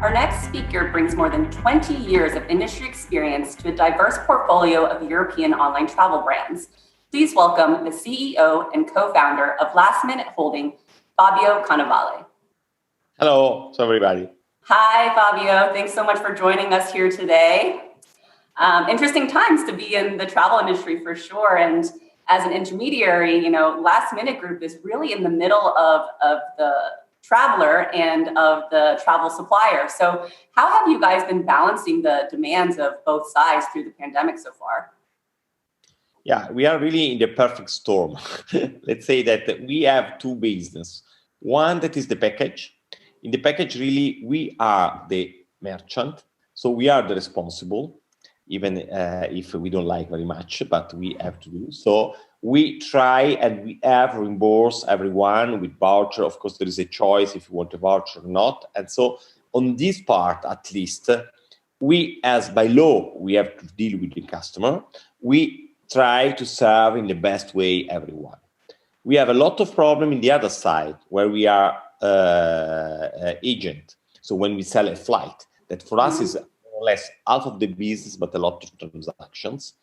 Our next speaker brings more than 20 years of industry experience to a diverse portfolio of European online travel brands. Please welcome the CEO and co-founder of Last Minute Holding, Fabio Cannavale. Hello to everybody. Hi, Fabio. Thanks so much for joining us here today. Interesting times to be in the travel industry for sure. And as an intermediary, Last Minute Group is really in the middle of the traveler and of the travel supplier. So how have you guys been balancing the demands of both sides through the pandemic so far? Yeah, we are really in the perfect storm. Let's say that we have two businesses. One that is the package. In the package, really, we are the merchant. So we are the responsible, even if we don't like very much, but we have to do. So we try and we have reimbursed everyone with voucher. Of course, there is a choice if you want a voucher or not. And so on this part, at least, we, as by law, we have to deal with the customer. We try to serve in the best way everyone. We have a lot of problem in the other side where we are agent. So when we sell a flight, that for us is more or less half of the business, but a lot of transactions.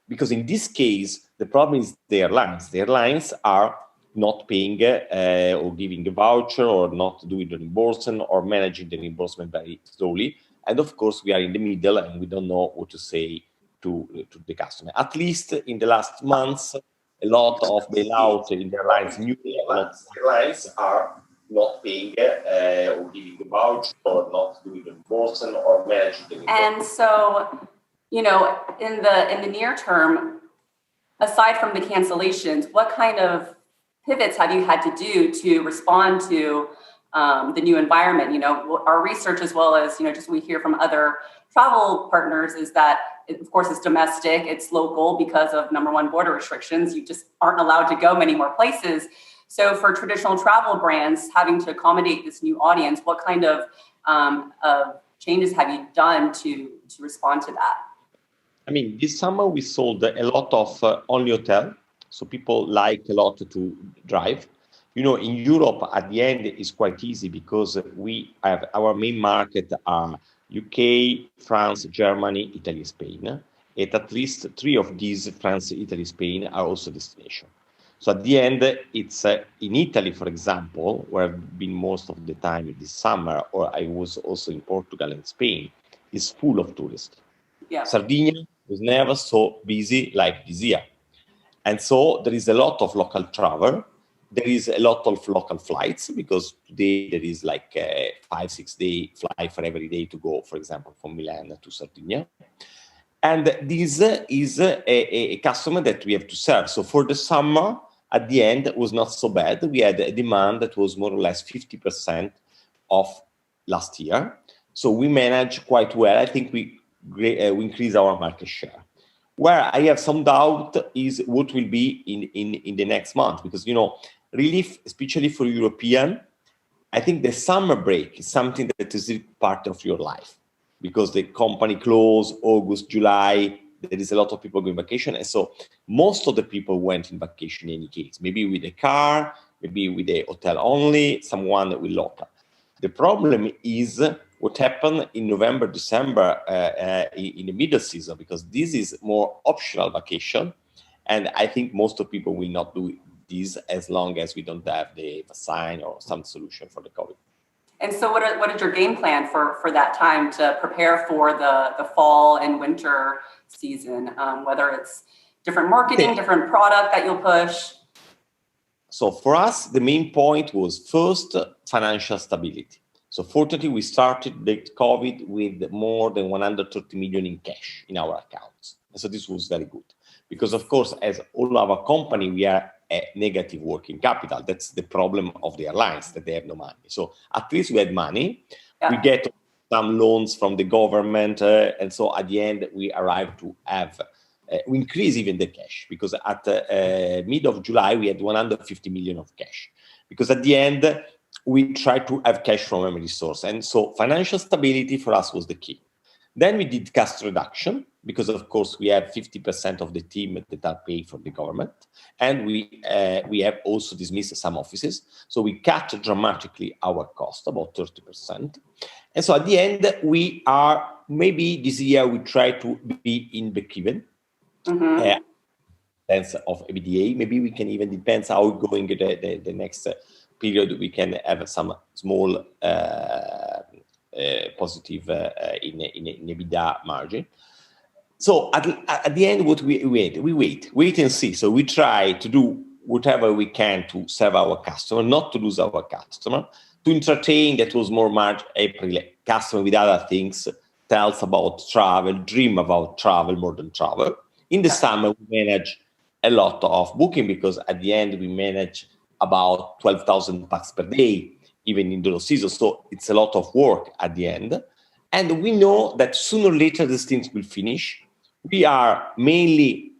Because in this case, the problem is the airlines. The airlines are not paying or giving a voucher or not doing the reimbursement or managing the reimbursement very slowly. And of course, we are in the middle and we don't know what to say to the customer. At least in the last months, a lot of bailout in the airlines, new airlines are not paying or giving the voucher or not doing the reimbursement or managing the reimbursement. And so, in the near term, aside from the cancellations, what kind of pivots have you had to do to respond to the new environment? Our research, as well as just we hear from other travel partners, is that of course it's domestic, it's local because of number one, border restrictions. You just aren't allowed to go many more places. So for traditional travel brands having to accommodate this new audience, what kind of changes have you done to respond to that? I mean, this summer we sold a lot of only hotel. So people like a lot to drive. In Europe, at the end, it's quite easy because we have our main market are UK, France, Germany, Italy, Spain. And at least three of these, France, Italy, Spain, are also destinations. So at the end, it's in Italy, for example, where I've been most of the time this summer, or I was also in Portugal and Spain, is full of tourists. Yeah. Sardinia was never so busy like this year. And so there is a lot of local travel. There is a lot of local flights because today there is like a 5-6 day flight for every day to go, for example, from Milan to Sardinia. And this is a customer that we have to serve. So for the summer, at the end, it was not so bad. We had a demand that was more or less 50% of last year. So we managed quite well. I think we increased our market share. Where I have some doubt is what will be in the next month, because, really, especially for European, I think the summer break is something that is part of your life because the company closed August, July, there is a lot of people going vacation. And so most of the people went in vacation in any case, maybe with a car, maybe with a hotel only, someone with local. The problem is what happened in November, December in the middle season, because this is more optional vacation. And I think most of people will not do this as long as we don't have the vaccine or some solution for the COVID. And so what is your game plan for that time to prepare for the fall and winter season, whether it's different marketing, different product that you'll push? So for us, the main point was first financial stability. So fortunately, we started the COVID with more than 130 million in cash in our accounts. And so this was very good because, of course, as all our company, we are a negative working capital. That's the problem of the airlines, that they have no money. So at least we had money. Yeah. We get some loans from the government. And so at the end, we arrived to have, we increase even the cash because at mid of July, we had 150 million of cash. Because at the end, we try to have cash from every source. And so financial stability for us was the key. Then we did cost reduction because, of course, we have 50% of the team that are paid for the government, and we have also dismissed some offices. So we cut dramatically our cost, about 30%. And so at the end, we are, maybe this year we try to be in break-even. Sense of EBITDA. Maybe we can even, depends how we're going the next period, we can have some small positive in EBITDA margin. So at the end, what we wait and see. So we try to do whatever we can to serve our customer, not to lose our customer, to entertain that was more March, April customer with other things, tells about travel, dream about travel more than travel. In the summer, we manage a lot of booking because at the end, we manage about 12,000 bucks per day, even in the low season. So it's a lot of work at the end. And we know that sooner or later, these things will finish. We are mainly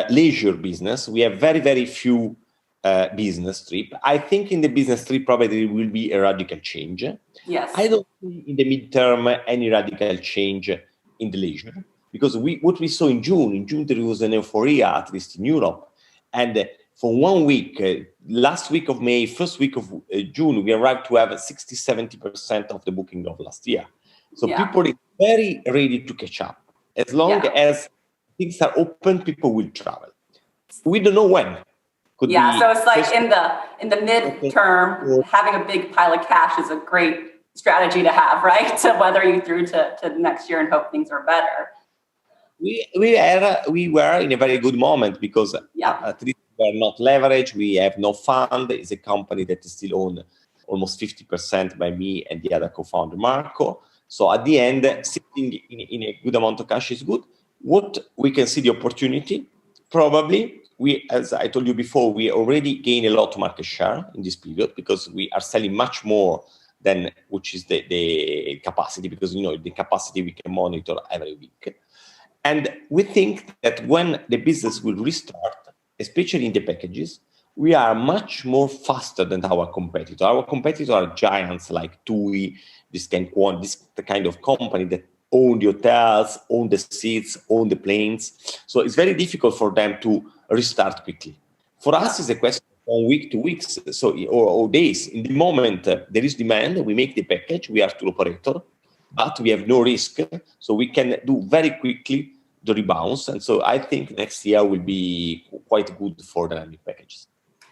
leisure business. We have very, very few business trip. I think in the business trip, probably there will be a radical change. Yes. I don't see in the midterm any radical change in the leisure because what we saw in June there was an euphoria, at least in Europe. And for 1 week, last week of May, first week of June, we arrived to have 60-70% of the booking of last year. So people are very ready to catch up. As long as things are open, people will travel. We don't know when. Could be so it's like in the midterm, having a big pile of cash is a great strategy to have, right? To weather you through to next year and hope things are better. We were in a very good moment because at least we are not leveraged. We have no fund. It's a company that is still owned almost 50% by me and the other co-founder, Marco. So at the end, sitting in a good amount of cash is good. What we can see the opportunity, probably, as I told you before, we already gain a lot of market share in this period because we are selling much more than which is the capacity, because the capacity we can monitor every week. And we think that when the business will restart, especially in the packages, we are much more faster than our competitor. Our competitors are giants like TUI, this kind of company that own the hotels, own the seats, own the planes. So it's very difficult for them to restart quickly. For us, it's a question from week to weeks, or days. In the moment there is demand, we make the package, we are tour operator, but we have no risk, so we can do very quickly the rebounds. And so I think next year will be quite good for dynamic packages.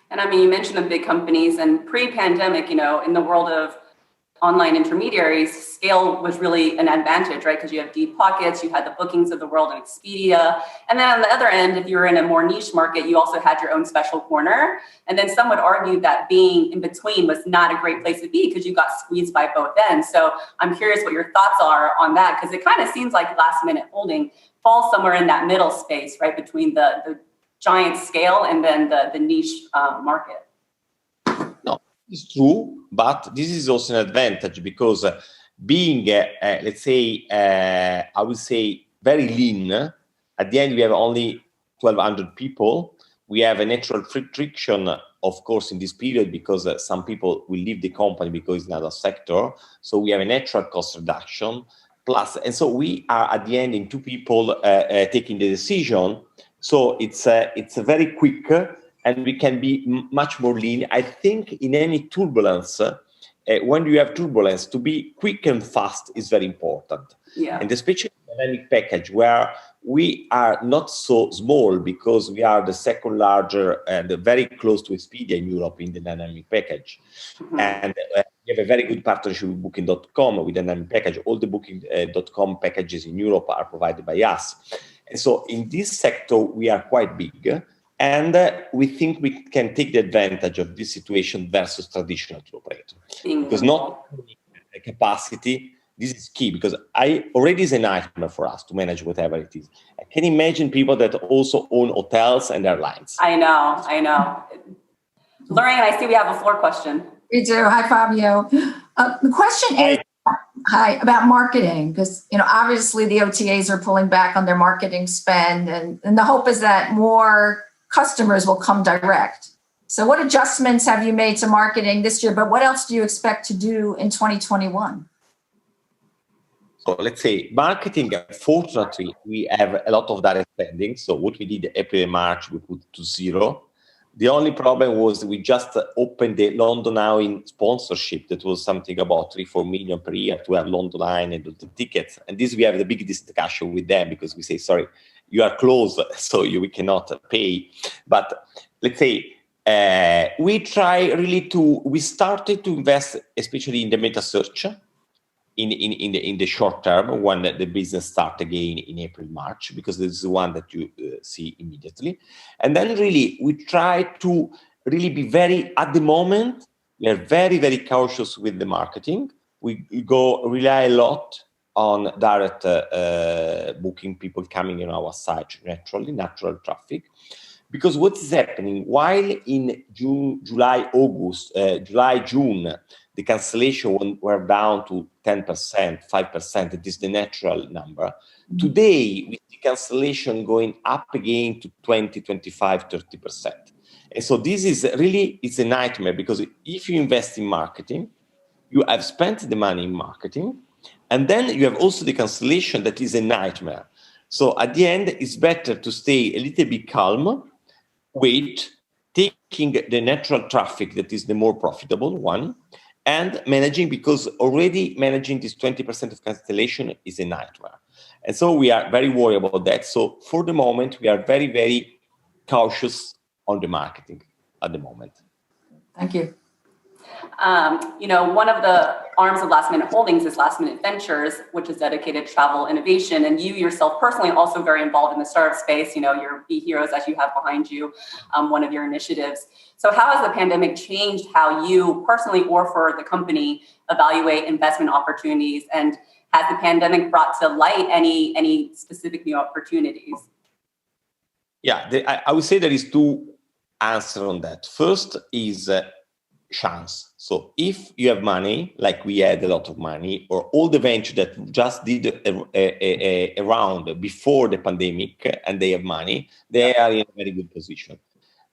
And I mean, you mentioned the big companies, and pre-pandemic, in the world of online intermediaries, scale was really an advantage, right? Because you have deep pockets, you had the bookings of the world and Expedia. And then on the other end, if you were in a more niche market, you also had your own special corner. And then some would argue that being in between was not a great place to be because you got squeezed by both ends. So I'm curious what your thoughts are on that, because it kind of seems like last minute holding falls somewhere in that middle space, right? Between the giant scale and then the niche market. No, it's true, but this is also an advantage because being, let's say, I would say very lean, at the end we have only 1,200 people. We have a natural friction, of course, in this period because some people will leave the company because it's another sector. So we have a natural cost reduction. Plus, and so we are at the end in 2 people taking the decision. So it's a very quick, and we can be much more lean. I think in any turbulence, when you have turbulence, to be quick and fast is very important. Yeah. And especially dynamic package, where we are not so small because we are the second larger and very close to Expedia in Europe in the dynamic package. Mm-hmm. And we have a very good partnership with Booking.com with dynamic package. All the Booking.com packages in Europe are provided by us. And so in this sector, we are quite big. And we think we can take the advantage of this situation versus traditional tour operator. Because not only capacity, this is key, because already is a nightmare for us to manage whatever it is. I can imagine people that also own hotels and airlines. I know. Lorraine, I see we have a floor question. We do. Hi, Fabio. The question is, about marketing, because obviously the OTAs are pulling back on their marketing spend, and the hope is that more customers will come direct. So what adjustments have you made to marketing this year, but what else do you expect to do in 2021? So let's say marketing, fortunately, we have a lot of direct spending. So what we did April and March, we put to zero. The only problem was we just opened the London Eye in sponsorship. That was something about 3-4 million per year to have London Eye and do the tickets. And this we have the big discussion with them because we say, sorry, you are closed, so we cannot pay. But let's say we started to invest, especially in the meta search, in the short term when the business start again in April, March, because this is the one that you see immediately. And then really we try to really be at the moment, we are very, very cautious with the marketing. We rely a lot on direct booking, people coming on our site naturally, natural traffic. Because what is happening, while in June, July, June, the cancellation were down to 10%, 5%, that is the natural number. Mm-hmm. Today, we see cancellation going up again to 20, 25, 30%. And so this is really, it's a nightmare because if you invest in marketing, you have spent the money in marketing, and then you have also the cancellation that is a nightmare. So at the end, it's better to stay a little bit calm, wait, taking the natural traffic that is the more profitable one, and managing, because already managing this 20% of cancellation is a nightmare. And so we are very worried about that. So for the moment, we are very, very cautious on the marketing at the moment. Thank you. One of the arms of Last Minute Holdings is Last Minute Ventures, which is dedicated to travel innovation. And you yourself personally also very involved in the startup space. Your Be Heroes that you have behind you, one of your initiatives. So how has the pandemic changed how you personally or for the company evaluate investment opportunities? And has the pandemic brought to light any specific new opportunities? Yeah, I would say there is two answers on that. First is chance. So if you have money, like we had a lot of money, or all the venture that just did a round before the pandemic and they have money, they are in a very good position.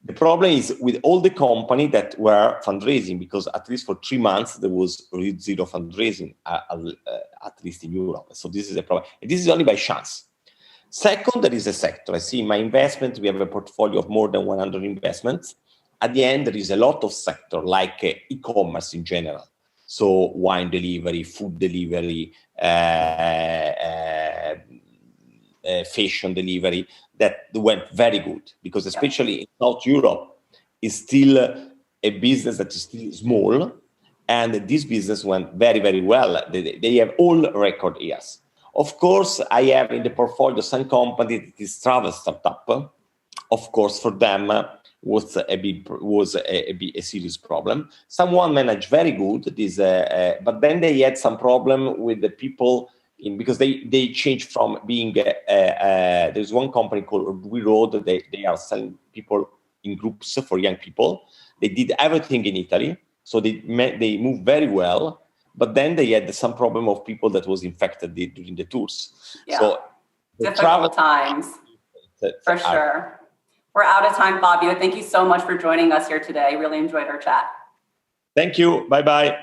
The problem is with all the companies that were fundraising, because at least for 3 months, there was zero fundraising, at least in Europe. So this is a problem. And this is only by chance. Second, there is a sector. I see in my investment, we have a portfolio of more than 100 investments. At the end, there is a lot of sector like e-commerce in general. So wine delivery, food delivery, fashion delivery, that went very good, because especially in South Europe is still a business that is still small, and this business went very, very well. They have all record years. Of course, I have in the portfolio some company that is travel startup. Of course, for them was a serious problem. Someone managed very good this, but then they had some problem with the people because they changed from being. There's one company called We Road. They are selling people in groups for young people. They did everything in Italy, so they moved very well. But then they had some problem of people that was infected during the tours. Yeah. So difficult times, for sure. We're out of time, Fabio. Thank you so much for joining us here today. Really enjoyed our chat. Thank you. Bye-bye.